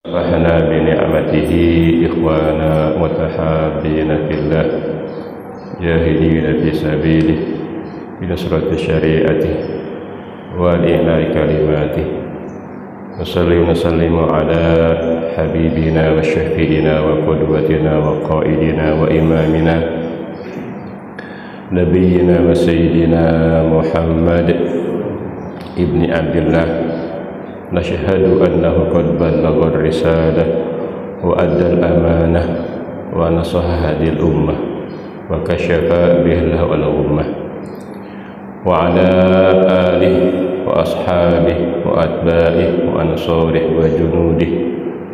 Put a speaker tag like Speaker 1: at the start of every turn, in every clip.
Speaker 1: أصبحنا بنعمته إخوانا متحابين في الله جاهدين في سبيله بنصرة شريعته وإعلاء كلماته. نصلي ونسلم على حبيبنا وشفيعنا وقدوتنا وقائدنا وإمامنا نبينا وسيدنا محمد ابن عبد الله. نشهد أنه قد بلغ الرسالة وأدى الأمانة ونصح هذه الأمة وكشف به الغمة، وعلى آله وأصحابه وأتباعه وأنصاره وجنوده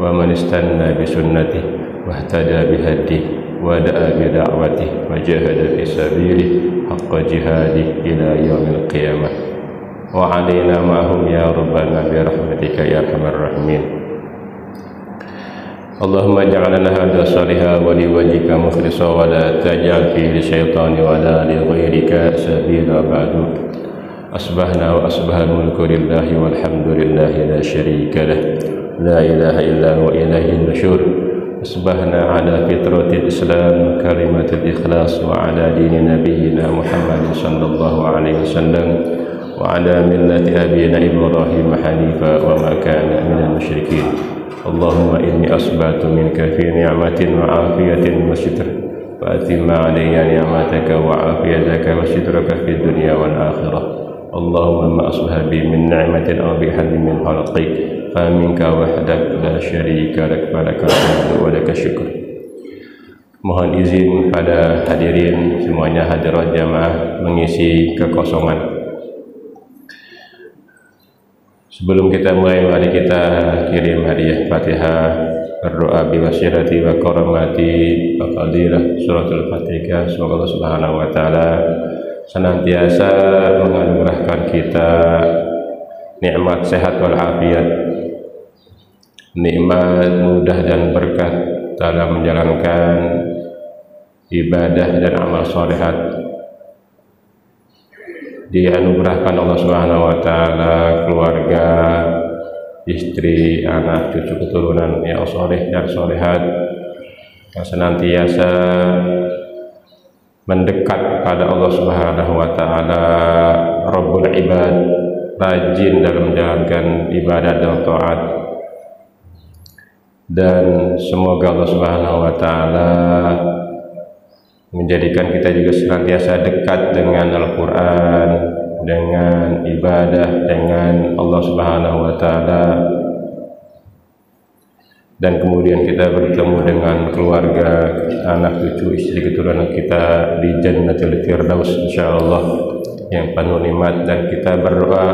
Speaker 1: ومن استنى بسنته واهتدى بهديه ودعا بدعوته وجاهد في سبيله حق جهاده إلى يوم القيامة، وعلينا معهم يا ربنا برحمتك يا أرحم الراحمين. اللهم اجعلنا هذا صالحا ولوجهك مخلصا ولا تجعل فيه للشيطان ولا لغيرك سبيلا. بعد أصبحنا وأصبح الملك لله والحمد لله لا شريك له لا إله إلا هو إليه النشور. أصبحنا على فطرة الإسلام كلمة الإخلاص وعلى دين نبينا محمد صلى الله عليه وسلم وعلى ملة أبينا إبراهيم حنيفا وما كان من المشركين. اللهم إني أصبحت منك في نعمة وعافية وستر، فأتم علي نعمتك وعافيتك وسترك في الدنيا والآخرة. اللهم ما أصبح بي من نعمة أو بأحد من خلقك فمنك وحدك لا شريك لك فلك الحمد ولك الشكر. Mohon izin pada hadirin semuanya, hadirat jamaah, mengisi kekosongan. Sebelum kita mulai, mari kita kirim hadiah Fatihah, berdoa biwasilati wa karamati wa fadilah suratul Fatihah. Semoga Allah Subhanahu wa taala senantiasa menganugerahkan kita nikmat sehat wal afiat, nikmat mudah dan berkat dalam menjalankan ibadah dan amal sholihat. Dianugerahkan Allah Subhanahu wa taala keluarga, istri, anak, cucu keturunan yang soleh dan solehat, yang senantiasa mendekat pada Allah Subhanahu wa taala, Rabbul Ibad, rajin dalam menjalankan ibadah dan taat. Dan semoga Allah Subhanahu wa taala menjadikan kita juga senantiasa dekat dengan Al-Quran, dengan ibadah, dengan Allah Subhanahu wa taala, dan kemudian kita bertemu dengan keluarga, anak, cucu, istri, keturunan kita di Jannatul Firdaus insyaallah yang penuh nikmat. Dan kita berdoa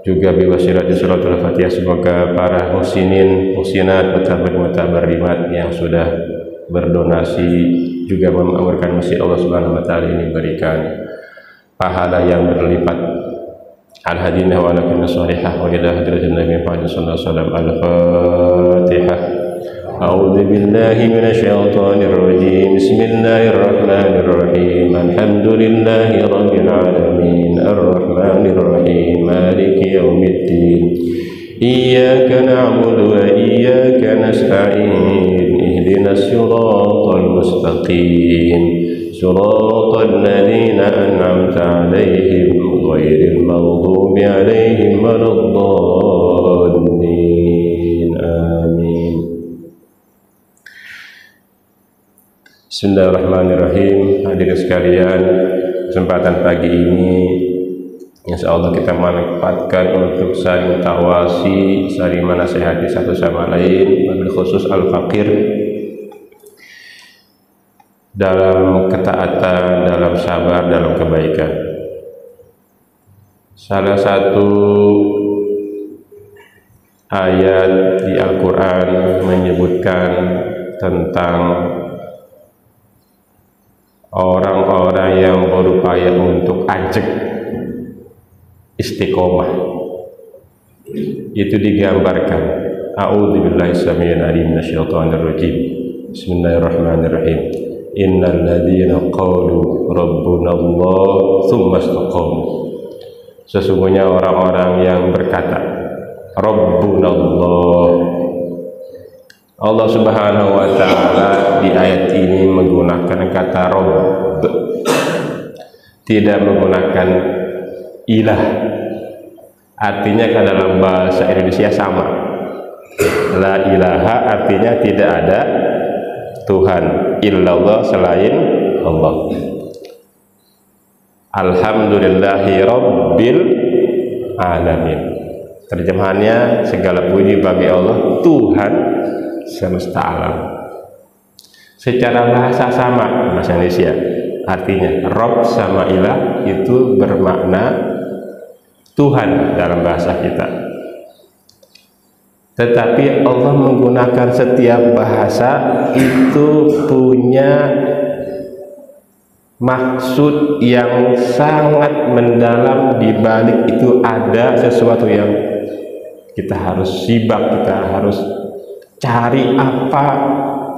Speaker 1: juga biwasilati suratul Fatihah, semoga para muhsinin, muhsinat, mutabarrimat yang sudah berdonasi juga mengamalkan masjid Allah Subhanahu wa taala ini berikan pahala yang berlipat. Al-hadinah wa lakunna salihah wa ila hadratin Nabi Muhammad sallallahu alaihi wasallam. Al-Fatihah. A'udzu billahi minasyaitonir rajim. Bismillahirrahmanir rahim. Alhamdulillahi rabbil alamin. Arrahmanir rahim. Maliki yaumiddin. Iyyaka na'budu wa iyyaka nasta'in. Ihdinas siratal mustaqim. Siratal ladzina an'amta 'alaihim ghairil maghdubi 'alaihim waladdallin. Amin. Bismillahirrahmanirrahim. Hadirin sekalian, kesempatan pagi ini insyaallah kita manfaatkan untuk saling tawasi, saling menasihati satu sama lain, wabil khusus al-faqir, dalam ketaatan, dalam sabar, dalam kebaikan. Salah satu ayat di Al-Quran menyebutkan tentang orang-orang yang berupaya untuk ajak istiqomah. Itu digambarkan, a'udzubillahi samiyil alim minasyaitonir rajim. Bismillahirrahmanirrahim. Innal ladzina qalu rabbunallah tsumma istaqamu. Sesungguhnya orang-orang yang berkata Rabbunallah, Allah Subhanahu wa taala di ayat ini menggunakan kata Rabb, tidak menggunakan ilah. Artinya kan dalam bahasa Indonesia sama. La ilaha artinya tidak ada Tuhan illallah selain Allah. Alhamdulillahi rabbil alamin. Terjemahannya segala puji bagi Allah Tuhan semesta alam. Secara bahasa sama bahasa Indonesia. Artinya Rabb sama ilah itu bermakna Tuhan dalam bahasa kita. Tetapi Allah menggunakan setiap bahasa itu punya maksud yang sangat mendalam. Di balik itu ada sesuatu yang kita harus simak, kita harus cari apa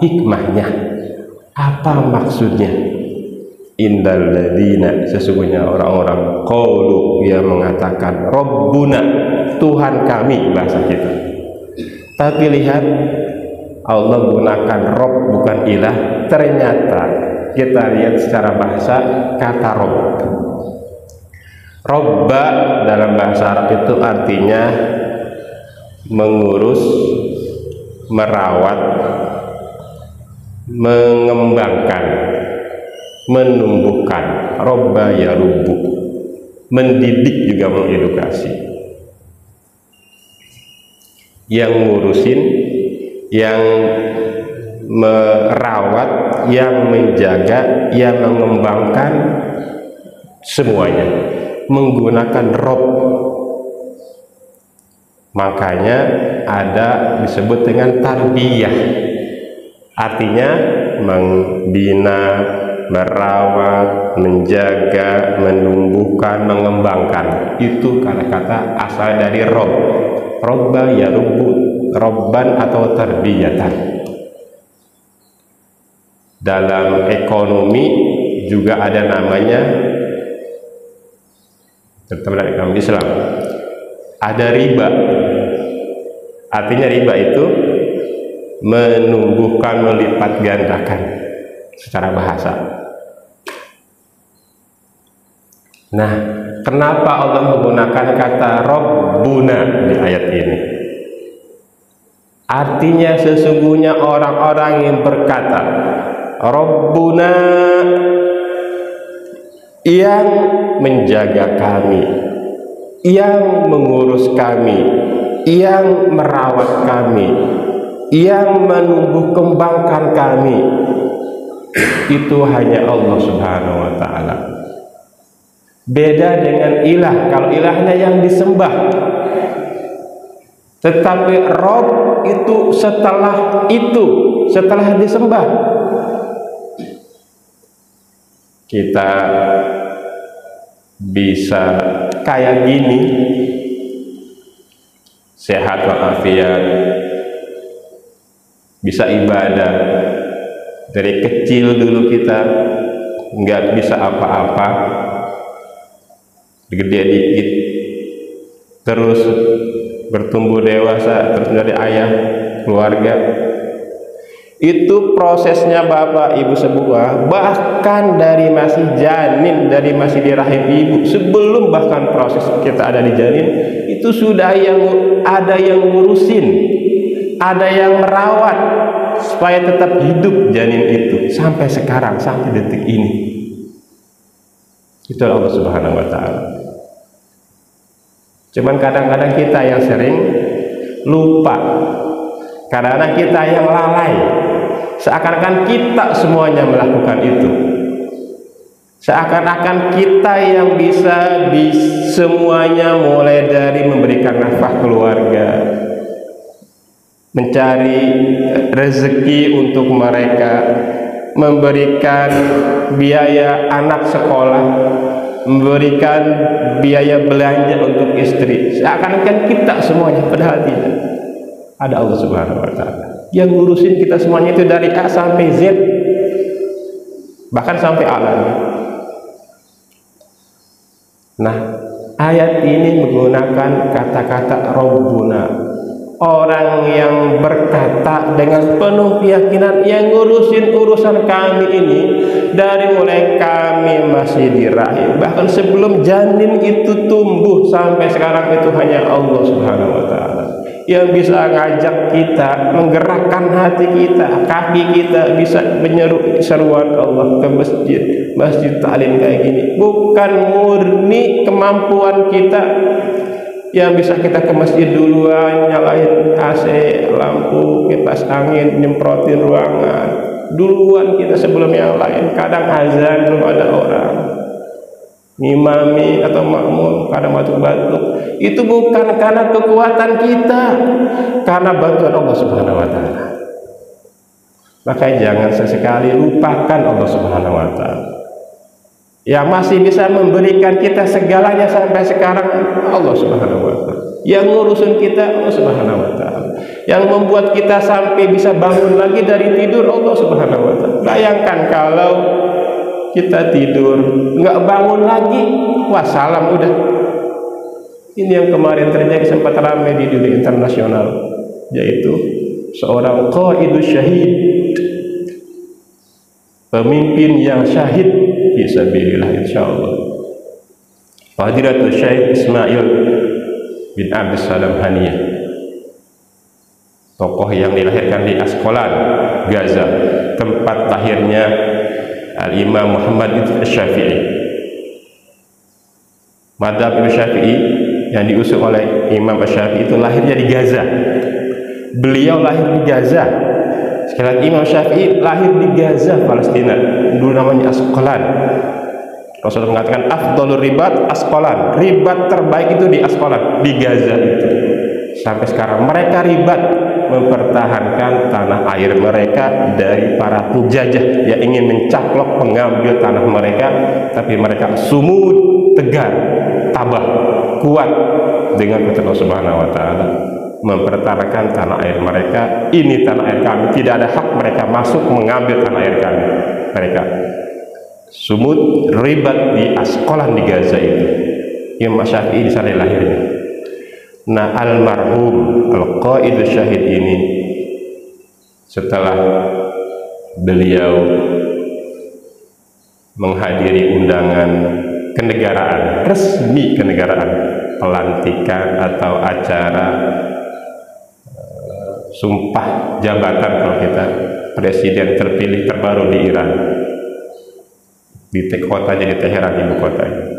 Speaker 1: hikmahnya, apa maksudnya. Indal ladina, sesungguhnya orang-orang qaulu yang mengatakan Rabbuna, Tuhan kami bahasa kita. Tapi lihat Allah gunakan Rabb bukan ilah. Ternyata kita lihat secara bahasa kata Rabb. Robba dalam bahasa Arab itu artinya mengurus, merawat, mengembangkan, menumbuhkan. Robba ya rubu, mendidik juga mengedukasi. Yang ngurusin, yang merawat, yang menjaga, yang mengembangkan, semuanya menggunakan Rob. Makanya ada disebut dengan tarbiyah, artinya membina, merawat, menjaga, menumbuhkan, mengembangkan. Itu kata-kata asal dari Rob. Robba ya rubu, robban atau tarbiyatan. Dalam ekonomi juga ada namanya, terutama dalam ekonomi Islam, ada riba. Artinya riba itu menumbuhkan, melipat gandakan secara bahasa. Nah, kenapa Allah menggunakan kata Rabbuna di ayat ini? Artinya sesungguhnya orang-orang yang berkata Rabbuna, yang menjaga kami, yang mengurus kami, yang merawat kami, yang menumbuh kembangkan kami, itu hanya Allah Subhanahu wa ta'ala. Beda dengan ilah. Kalau ilahnya yang disembah, tetapi Rob itu setelah disembah. Kita bisa kayak gini, sehat walafiat, bisa ibadah. Dari kecil dulu kita nggak bisa apa-apa, gede dikit, terus bertumbuh dewasa, terus dari ayah, keluarga. Itu prosesnya Bapak Ibu semua, bahkan dari masih janin, dari masih di rahim ibu, sebelum bahkan proses kita ada di janin, itu sudah ada yang ngurusin, ada yang merawat supaya tetap hidup janin itu sampai sekarang, sampai detik ini. Itu Allah Subhanahu wa ta'ala. Cuman kadang-kadang kita yang sering lupa, kadang-kadang kita yang lalai, seakan-akan kita semuanya melakukan itu, seakan-akan kita yang bisa di semuanya, mulai dari memberikan nafkah keluarga, mencari rezeki untuk mereka, memberikan biaya anak sekolah, memberikan biaya belanja untuk istri, seakan-akan kita semuanya, padahal tidak. Ada Allah Subhanahu wa ta'ala yang ngurusin kita semuanya, itu dari A sampai Z, bahkan sampai alam. Nah, ayat ini menggunakan kata-kata Rabbuna, orang yang berkata dengan penuh keyakinan, yang ngurusin urusan kami ini dari mulai kami masih di rahim, bahkan sebelum janin itu tumbuh sampai sekarang, itu hanya Allah Subhanahu wa Ta'ala yang bisa ngajak kita, menggerakkan hati kita, kaki kita bisa menyeru seruan Allah ke masjid taklim kayak gini. Bukan murni kemampuan kita yang bisa kita ke masjid duluan, nyalain AC, lampu, kipas angin, nyemprotin ruangan duluan kita sebelum yang lain. Kadang azan belum ada orang, ngimami atau makmum kadang batuk-batuk. Itu bukan karena kekuatan kita, karena bantuan Allah Subhanahu wa Ta'ala. Makanya jangan sesekali lupakan Allah Subhanahu wa Ta'ala yang masih bisa memberikan kita segalanya sampai sekarang. Allah Subhanahu wa Ta'ala yang ngurusin kita, Allah Subhanahu wa Ta'ala yang membuat kita sampai bisa bangun lagi dari tidur, Allah Subhanahu wa Ta'ala. Bayangkan kalau kita tidur nggak bangun lagi, wassalam udah. Ini yang kemarin terjadi, sempat ramai di dunia internasional, yaitu seorang qaidus syahid, pemimpin yang syahid fisabilillah insyaallah, Fadilatul Syekh Ismail bin Abdus Salam Haniyah, tokoh yang dilahirkan di Asqalan, Gaza, tempat lahirnya Al-Imam Muhammad ibn Syafi'i. Madhab Imam Syafi'i yang diusung oleh Imam Syafi'i itu lahirnya di Gaza. Beliau lahir di Gaza. Sekali lagi, Imam Syafi'i lahir di Gaza, Palestina, dulu namanya Asqalan. Rasulullah mengatakan afdhalur ribat Asqalan, ribat terbaik itu di Asqalan, di Gaza itu. Sampai sekarang mereka ribat mempertahankan tanah air mereka dari para penjajah yang ingin mencaplok, mengambil tanah mereka. Tapi mereka sumud, tegar, tabah, kuat dengan kata Allah Subhanahu wa Ta'ala, mempertahankan tanah air mereka. Ini tanah air kami, tidak ada hak mereka masuk mengambil tanah air kami. Mereka sumud, ribat di Asqalan di Gaza itu. Imam Syafi'i di sana lahirnya. Nah, almarhum al-qaidus syahid ini, setelah beliau menghadiri undangan kenegaraan, resmi kenegaraan, pelantikan atau acara sumpah jabatan, kalau kita presiden terpilih terbaru di Iran, di kotanya di Teheran, ibu kotanya.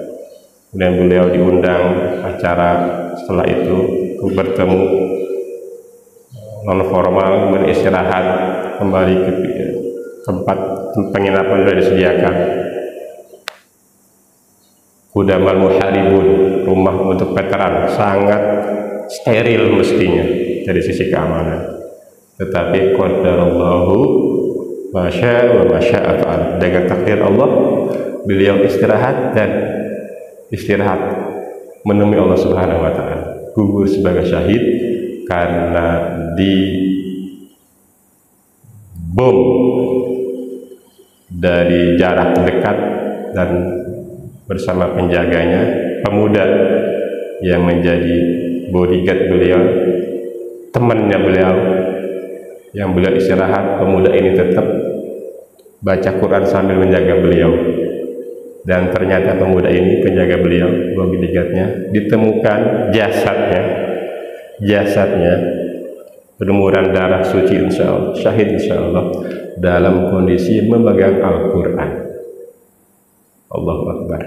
Speaker 1: Dan beliau diundang acara, setelah itu bertemu non formal, beristirahat, kembali ke tempat penginapan sudah disediakan. Kudamal muharibun, rumah untuk veteran, sangat steril mestinya dari sisi keamanan. Tetapi qadarallahu masya wa masya'a fa'al, dengan takdir Allah beliau istirahat, dan istirahat menemui Allah Subhanahu wa Ta'ala, gugur sebagai syahid karena di bom dari jarak dekat, dan bersama penjaganya, pemuda yang menjadi bodyguard beliau, temannya beliau, yang beliau istirahat, pemuda ini tetap baca Quran sambil menjaga beliau. Dan ternyata pemuda ini, penjaga beliau, bodyguardnya, ditemukan jasadnya berlumuran darah suci, insyaallah syahid insyaallah, dalam kondisi memegang Al-Quran. Allahu Akbar.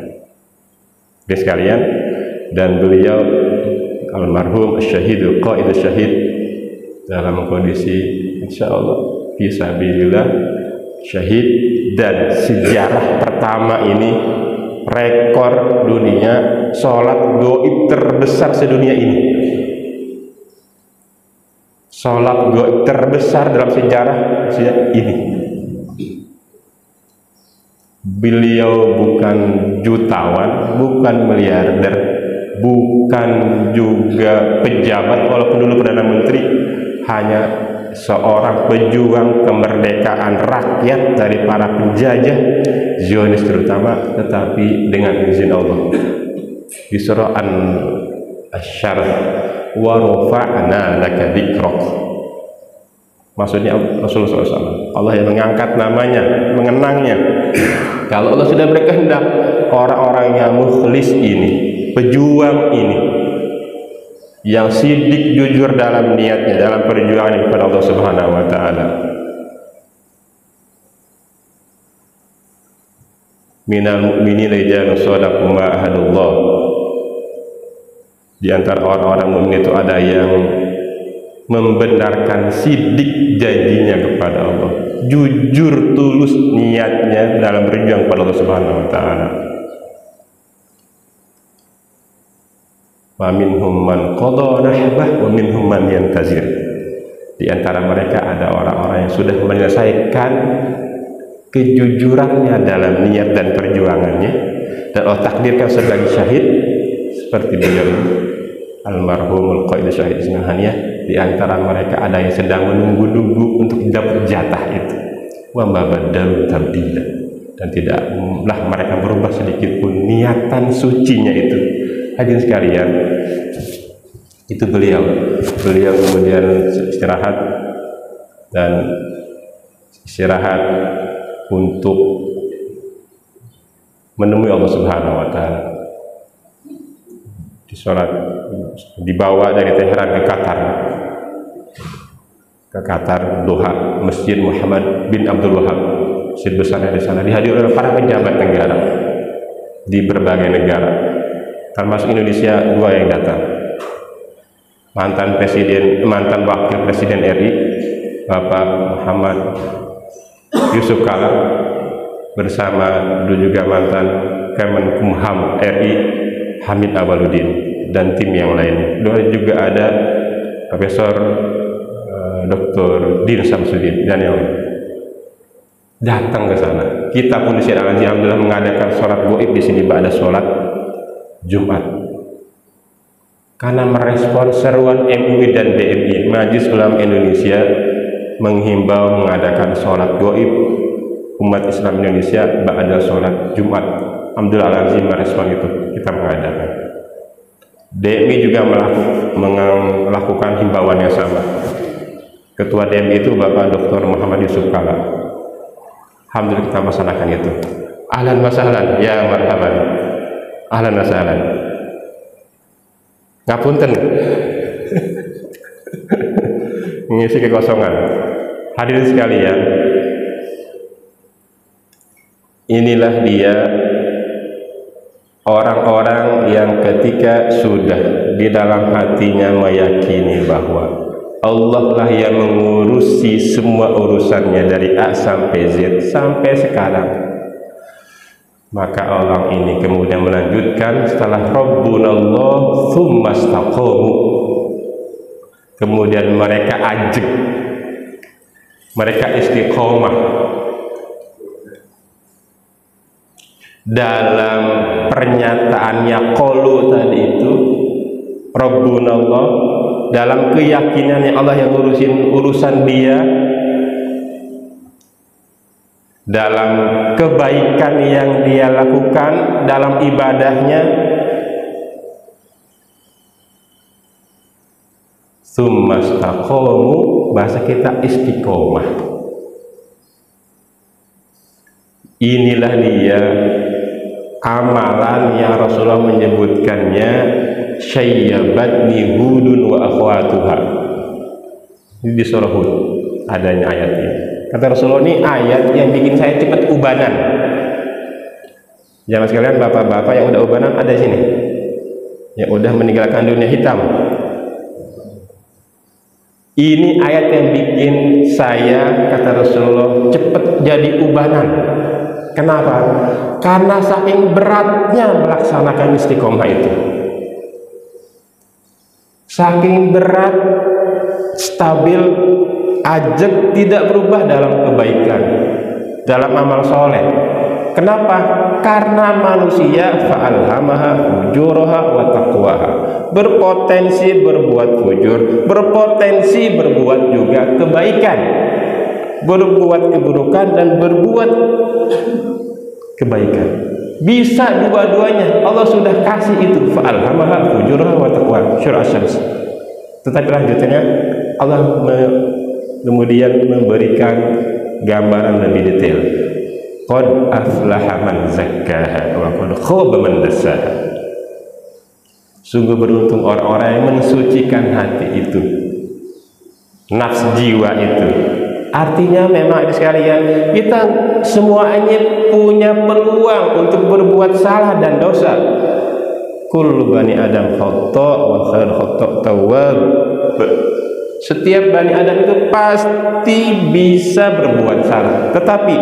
Speaker 1: Oke sekalian, dan beliau almarhum syahid, qaidus syahid, dalam kondisi insyaallah fisabilillah syahid. Dan sejarah pertama ini, rekor dunia, sholat gaib terbesar sedunia ini. Sholat gaib terbesar dalam sejarah ini. Beliau bukan jutawan, bukan miliarder, bukan juga pejabat walaupun dulu Perdana Menteri, hanya seorang pejuang kemerdekaan rakyat dari para penjajah Zionis terutama, tetapi dengan izin Allah. Di surah An-Asy'ar wa rafa'na laka dzikrak. Maksudnya Rasulullah SAW, Allah yang mengangkat namanya, mengenangnya. Kalau Allah sudah berkehendak, orang-orang yang mukhlis ini, pejuang ini, yang sidik jujur dalam niatnya, dalam perjuangan kepada Allah Subhanahu wa taala, minal mu'minina rijalun shadaqu ma ahadullah. Di antara orang-orang mukmin itu ada yang membenarkan sidik janjinya kepada Allah, jujur tulus niatnya dalam berjuang kepada Allah Subhanahu wa taala. Wa minhum man qada nahbah wa minhum man yantazir. Di antara mereka ada orang-orang yang sudah menyelesaikan kejujurannya dalam niat dan perjuangannya, dan Allah takdirkan sebagai syahid seperti beliau almarhumul qaid syahid Ismahaniyah. Di antara mereka ada yang sedang menunggu-nunggu untuk dapat jatah itu. Wa ma badalu tabdila, dan tidaklah mereka berubah sedikit pun niatan sucinya itu. Hadirin sekalian, itu beliau kemudian istirahat untuk menemui Allah Subhanahu wa taala. Dibawa dari Teheran ke Qatar Doha, Masjid Muhammad bin Abdul Wahab, masjid besar di sana, dihadiri oleh para pejabat negara di berbagai negara, termasuk Indonesia 2 yang datang. Mantan wakil presiden RI Bapak Muhammad Yusuf Kala, bersama dulu juga mantan Kemenkumham RI Hamid Awaludin dan tim yang lain. Lalu juga ada Profesor Dr. Din Samsudin dan yang lain datang ke sana. Kita pun di sini alhamdulillah mengadakan sholat gaib di sini pada sholat Jumat, karena merespon seruan MUI dan BMI, Majelis Ulama Indonesia, menghimbau mengadakan sholat gaib umat Islam Indonesia pada sholat Jumat. Alhamdulillah merespon itu, kita mengadakan. DMI juga melakukan himbauan yang sama. Ketua DMI itu Bapak Dr. Muhammad Yusuf Kala. Alhamdulillah kita melaksanakan itu. Ahlan wa sahlan, ya marhaban. Ahlan wa sahlan. Ngapunten. Mengisi kekosongan. Hadirin sekalian, inilah dia orang-orang yang ketika sudah di dalam hatinya meyakini bahwa Allah lah yang mengurusi semua urusannya dari A sampai Z sampai sekarang, maka orang ini kemudian melanjutkan setelah Rabbunallah tsumma istaqamu, kemudian mereka ajeg, mereka istiqomah dalam pernyataannya qalu tadi itu Rabbunallah, dalam keyakinannya Allah yang ngurusin urusan dia, dalam kebaikan yang dia lakukan dalam ibadahnya. Tsumma istaqamu, bahasa kita istiqomah. Inilah dia amalan yang Rasulullah menyebutkannya syayyabatni hudun wa akhwatuha. Ini di surah Hud adanya ayat ini. Kata Rasulullah, ini ayat yang bikin saya cepat ubanan. Jangan sekalian bapak-bapak yang udah ubanan ada sini, yang udah meninggalkan dunia hitam. Ini ayat yang bikin saya, kata Rasulullah, cepat jadi ubanan. Kenapa? Karena saking beratnya melaksanakan istiqomah itu, saking berat, stabil, ajeg, tidak berubah dalam kebaikan, dalam amal soleh. Kenapa? Karena manusia fa'alhamaha fujuraha wa taqwaha, berpotensi berbuat fujur, berpotensi berbuat juga kebaikan, berbuat keburukan dan berbuat kebaikan. Bisa dua-duanya. Allah sudah kasih itu, fa'alhamaha fujuraha wa taqwaha, surah Asy-Syams. Tetapi lanjutannya Allah kemudian memberikan gambaran lebih detail. Qad aflaha man zakkaha wa qad khaba man dassaha. Sungguh beruntung orang-orang yang mensucikan hati itu, nafs jiwa itu. Artinya memang sekalian, kita semuanya punya peluang untuk berbuat salah dan dosa. Kullu bani Adam khata' wa khairul khata' tawwab. Setiap bani Adam itu pasti bisa berbuat salah, tetapi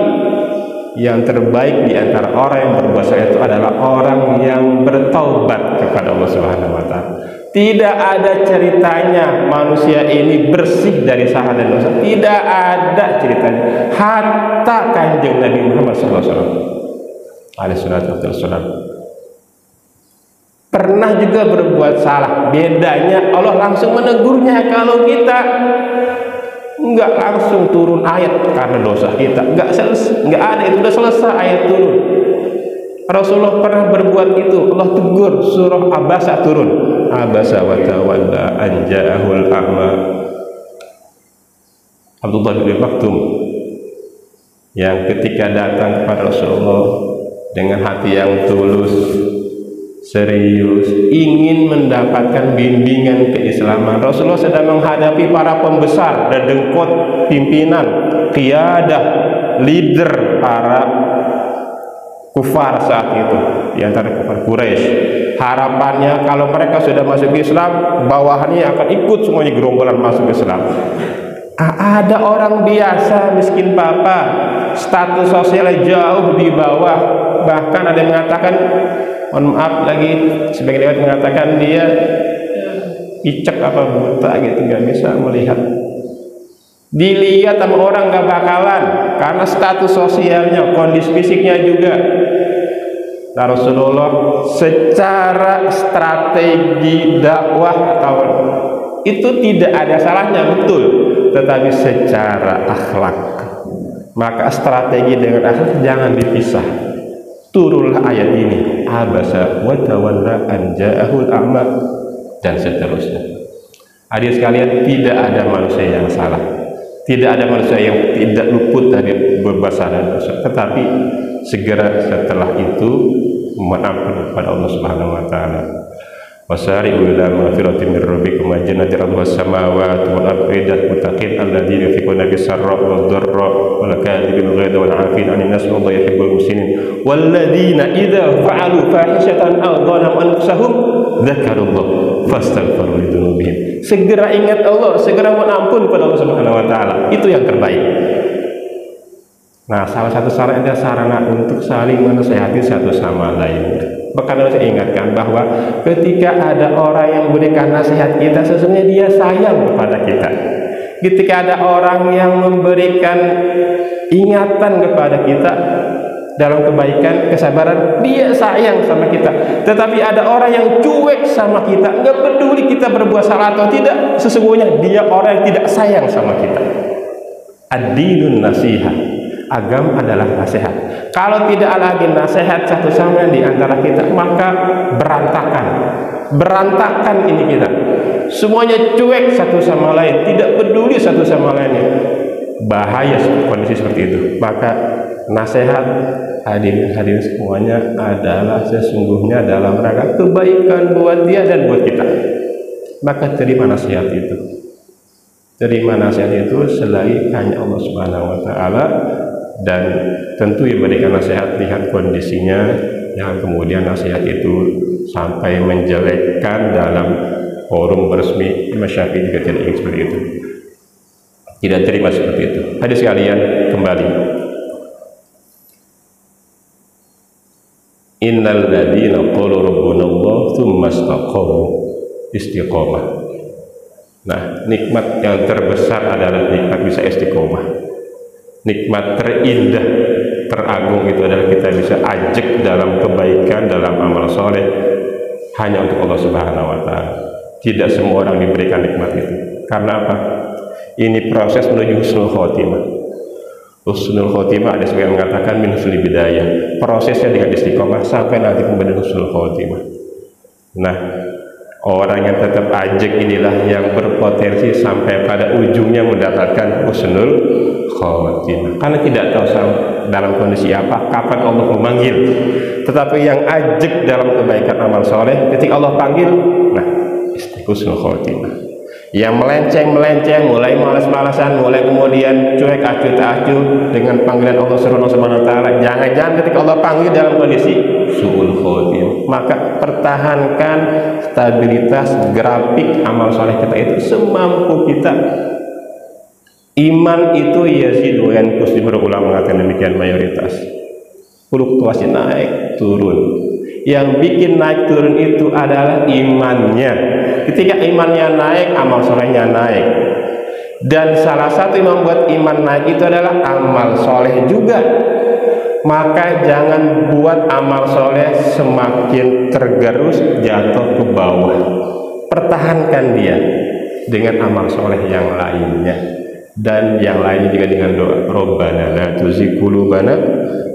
Speaker 1: yang terbaik di antara orang yang berbuat salah itu adalah orang yang bertaubat kepada Allah Subhanahu wa taala. Tidak ada ceritanya manusia ini bersih dari salah dan dosa. Tidak ada ceritanya. Hatta Kanjeng Nabi Muhammad SAW pernah juga berbuat salah. Bedanya Allah langsung menegurnya. Kalau kita enggak langsung turun ayat karena dosa kita, enggak ada, itu sudah selesai ayat turun. Rasulullah pernah berbuat itu, Allah tegur, surah Abasa turun. Abasa wa tawalla an ja'ahul a'ma. Abdullah bin Maktum yang ketika datang kepada Rasulullah dengan hati yang tulus, serius, ingin mendapatkan bimbingan keislaman. Rasulullah sedang menghadapi para pembesar dan dengkot pimpinan, qiyadah, leader para kufar saat itu, di antara kufar Quraisy. Harapannya kalau mereka sudah masuk Islam, bawahannya akan ikut semuanya gerombolan masuk Islam. Ada orang biasa miskin papa, status sosialnya jauh di bawah, bahkan ada yang mengatakan, mohon maaf lagi, sebagian lewat mengatakan dia picek apa buta gitu, nggak bisa melihat. Dilihat sama orang nggak bakalan karena status sosialnya, kondisi fisiknya juga. Nah, Rasulullah secara strategi dakwah atau itu tidak ada salahnya, betul, tetapi secara akhlak, maka strategi dengan akhlak jangan dipisah. Turunlah ayat ini, abasa wa tawalla an ja'ahul a'ma, dan seterusnya. Hadirin sekalian, tidak ada manusia yang salah, tidak ada manusia yang tidak luput dari berbuat salah dosa, tetapi segera setelah itu mohon ampun kepada Allah Subhanahu wa taala. Wasari'u ila magfiratin min rabbikum wa jannatin 'arduha as-samawati wal ardu u'iddat muttaqin alladziina yunfiquna bis-sarra'i wad-dharra'i wal kaadhibina al-ghayza wal 'aafina 'anil naas wallahu yuhibbul muhsinin walladziina idza fa'alu fahishatan aw dhalamu anfusahum dzakarullaha fastaghfiru li dzunubihim. Segera ingat Allah, segera mohon ampun kepada Allah Subhanahu wa taala. Itu yang terbaik. Nah, salah satu sarana untuk saling menasihati satu sama lain. Bahkan saya ingatkan bahwa ketika ada orang yang memberikan nasihat kita, sesungguhnya dia sayang kepada kita. Ketika ada orang yang memberikan ingatan kepada kita dalam kebaikan, kesabaran, dia sayang sama kita. Tetapi ada orang yang cuek sama kita, nggak peduli kita berbuat salah atau tidak, sesungguhnya dia orang yang tidak sayang sama kita. Ad-dinun nasihat. Agama adalah nasihat. Kalau tidak ada lagi nasihat satu sama lain di antara kita, maka berantakan ini kita. Semuanya cuek satu sama lain, tidak peduli satu sama lainnya. Bahaya kondisi seperti itu. Maka nasihat hadirin semuanya adalah sesungguhnya dalam rangka kebaikan buat dia dan buat kita. Maka terima nasihat itu. Terima nasihat itu selain hanya Allah Subhanahu wa taala. Dan tentu yang memberikan nasihat lihat kondisinya, yang kemudian nasihat itu sampai menjelekkan dalam forum resmi. Imam Syafi'i juga tidak ingin seperti itu, tidak terima seperti itu. Hadis sekalian, kembali, innal ladzina qalu rabbuna Allah tsumma istaqamu, istiqomah. Nah, nikmat yang terbesar adalah nikmat bisa istiqomah. Nikmat terindah, teragung itu adalah kita bisa ajak dalam kebaikan, dalam amal soleh hanya untuk Allah Subhanahu wa taala. Tidak semua orang diberikan nikmat itu. Karena apa? Ini proses menuju husnul khotimah. Husnul khotimah ada sebagian mengatakan min husnul bidayah. Prosesnya dengan istiqomah sampai nanti kemudian husnul khotimah. Nah, Orang yang tetap ajak inilah yang berpotensi sampai pada ujungnya mendapatkan husnul khotimah. Karena tidak tahu dalam kondisi apa, kapan Allah memanggil. Tetapi yang ajak dalam kebaikan amal soleh, ketika Allah panggil, nah, husnul khotimah. Yang melenceng, mulai malas-malasan, mulai kemudian cuek acuh dengan panggilan Allah Subhanahu wa taala. Jangan-jangan ketika Allah panggil dalam kondisi su'ul khotimah. Maka pertahankan stabilitas grafik amal soleh kita itu semampu kita. Iman itu yazidu wa yanqus, ulama mengatakan demikian mayoritas. Fluktuasi naik turun. Yang bikin naik turun itu adalah imannya. Ketika imannya naik, amal solehnya naik. Dan salah satu yang membuat iman naik itu adalah amal soleh juga. Maka jangan buat amal soleh semakin tergerus jatuh ke bawah. Pertahankan dia dengan amal soleh yang lainnya. Dan yang lainnya juga dengan doa, Rabbana la tuzigh qulubana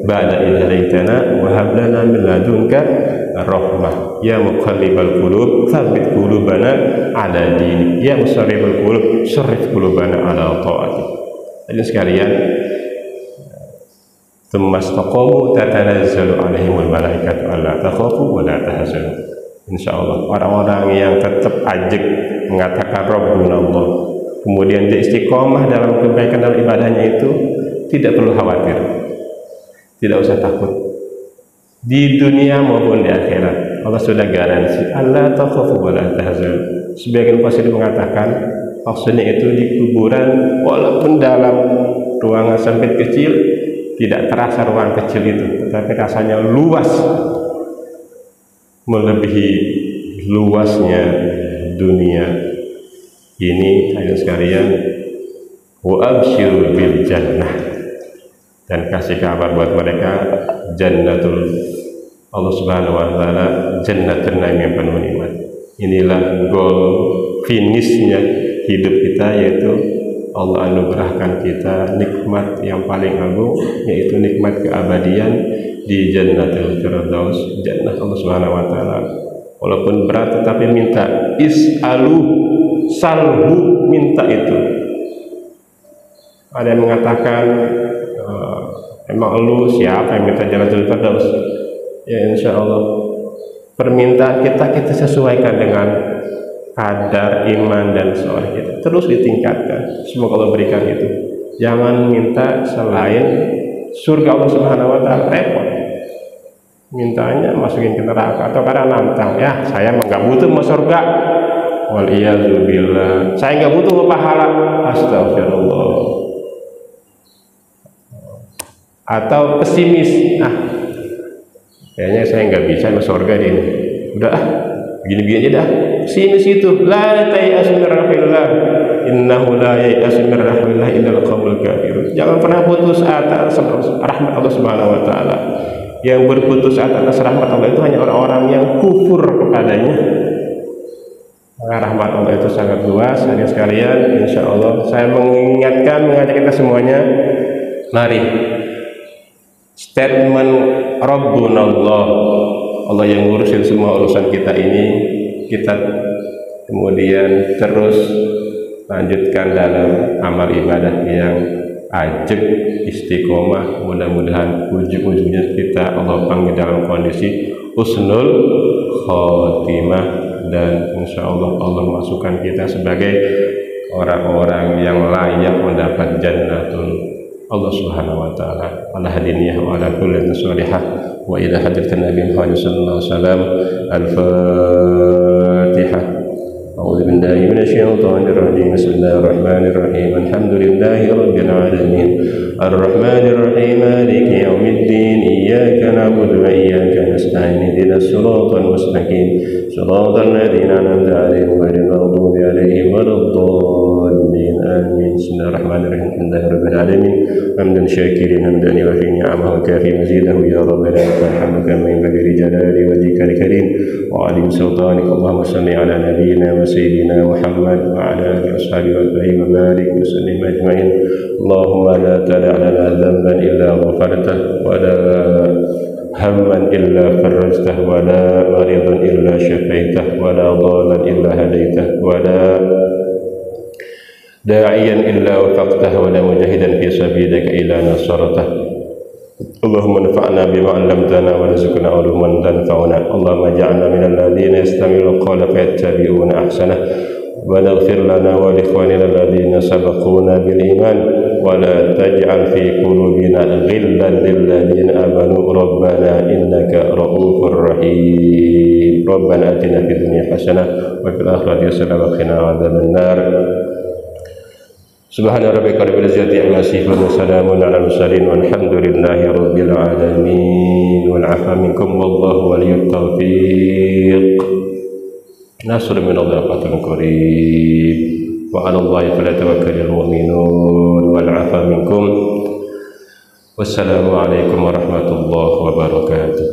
Speaker 1: ba'da idh hadaytana wa hab lana min ladunka rahmah ya muqallibal qulub tsabbit qulubana ala dinik ya musarrifal qulub sarrif qulubana ala ta'atik. Jadi sekalian, tsumastaqamu tatanazzalu alaihimul malaikatu alla takhafu wa la tahzanu. Insyaallah orang-orang yang tetap ajak mengatakan Rabbuna Allah, kemudian dia istiqomah dalam kebaikan dalam ibadahnya itu, tidak perlu khawatir, tidak usah takut di dunia maupun di akhirat. Allah sudah garansi Allah takhafu wa la tahzan. Sebagian fasih mengatakan maksudnya itu di kuburan, walaupun dalam ruangan sempit kecil tidak terasa ruangan kecil itu, tetapi rasanya luas, melebihi luasnya dunia ini. Ayo sekalian, wa absyiru bil jannah, dan kasih kabar buat mereka jannatul Allah Subhanahu wa taala, jannatul naim yang penuh nikmat. Inilah goal finishnya hidup kita, yaitu Allah anugerahkan kita nikmat yang paling agung, yaitu nikmat keabadian di jannatul firdaus, jannah Allah Subhanahu wa taala. Walaupun berat tetapi minta, is'alu salhu, minta itu. Ada yang mengatakan emang lu siapa yang minta jannatul firdaus? Ya insya Allah permintaan kita sesuaikan dengan kadar iman dan soleh kita, terus ditingkatkan. Semoga Allah berikan itu. Jangan minta selain surga Allah Subhanahu wa taala, repot. Mintanya masukin ke neraka atau karena nantang, ya saya nggak butuh mau surga, waliyadzubillah, saya nggak butuh pahala, astagfirullah. Atau pesimis, kayaknya saya nggak bisa masuk surga ini, udah begini-begini aja dah. Sini situ, la ta'as min rahmatillah, innahu la ya'as min rahmatillah illal qaumul kafirun. Jangan pernah putus atas rahmat Allah Subhanahu wa taala. Yang berputus atas rahmat Allah itu hanya orang-orang yang kufur kepadanya. Rahmat Allah itu sangat luas. Hadirin sekalian, insya Allah saya mengajak kita semuanya, mari statement Rabbuna Allah, Allah yang ngurusin semua urusan kita ini, kita kemudian terus lanjutkan dalam amal ibadah yang ajak istiqomah. Mudah-mudahan ujung-ujungnya kita Allah panggil dalam kondisi husnul khotimah, dan insya Allah Allah masukkan kita sebagai orang-orang yang layak mendapat jannatul Allah Subhanahu wa taala. Ala hadiniyah wa ala kulli salihah wa ila hadratin Nabi Muhammad sallallahu alaihi wasallam. Al-Fatihah. A'udzu billahi minasyaitonir rajim. Bismillahir rahmanir rahim. Alhamdulillahi rabbil alamin. Ar-rahmanir rahim. Maliki yaumiddin. Iyyaka na'budu wa iyyaka nasta'in. Ihdinas siratal mustaqim. Siratal ladzina an'amta 'alaihim ghairil maghdubi 'alaihim waladdallin. Amin. Bismillahirrahmanirrahim. Alhamdulillahirabbil alamin. Hamdan syakirin hamdan yuwafi ni'amahu wa kafi mazidahu ya rabbana lakal hamdu kama yanbaghi li jalali wajhikal karim wa 'azimi sultanik. Allahumma shalli 'ala nabiyyina wa sayyidina Muhammad wa 'ala alihi washabihi wa barik wa barik wa sallim ajma'in. Allahumma la tada' lana dhanban illa ghafartah wa la هما إلا فرجته ولا مريضا إلا شفيته ولا ضالا إلا هديته ولا داعيا إلا وفقته ولا مجاهدا في سبيلك إلا نصرته اللهم انفعنا بما علمتنا وارزقنا علوما تنفعنا اللهم اجعلنا من الذين يستمعون القول فيتبعون أحسنه واغفر لنا ولإخواننا الذين سبقونا بالإيمان ولا تجعل في قلوبنا غلا للذين آمنوا ربنا إنك رؤوف رحيم ربنا آتنا في الدنيا حسنة وفي الآخرة حسنة وقنا عذاب النار سبحان ربك رب العزة عما يصفون وسلام على المرسلين والحمد لله رب العالمين والعفو منكم والله ولي التوفيق نصر من الله فتح قريب وعلى الله فليتوكل المؤمنون والعفو منكم والسلام عليكم ورحمة الله وبركاته.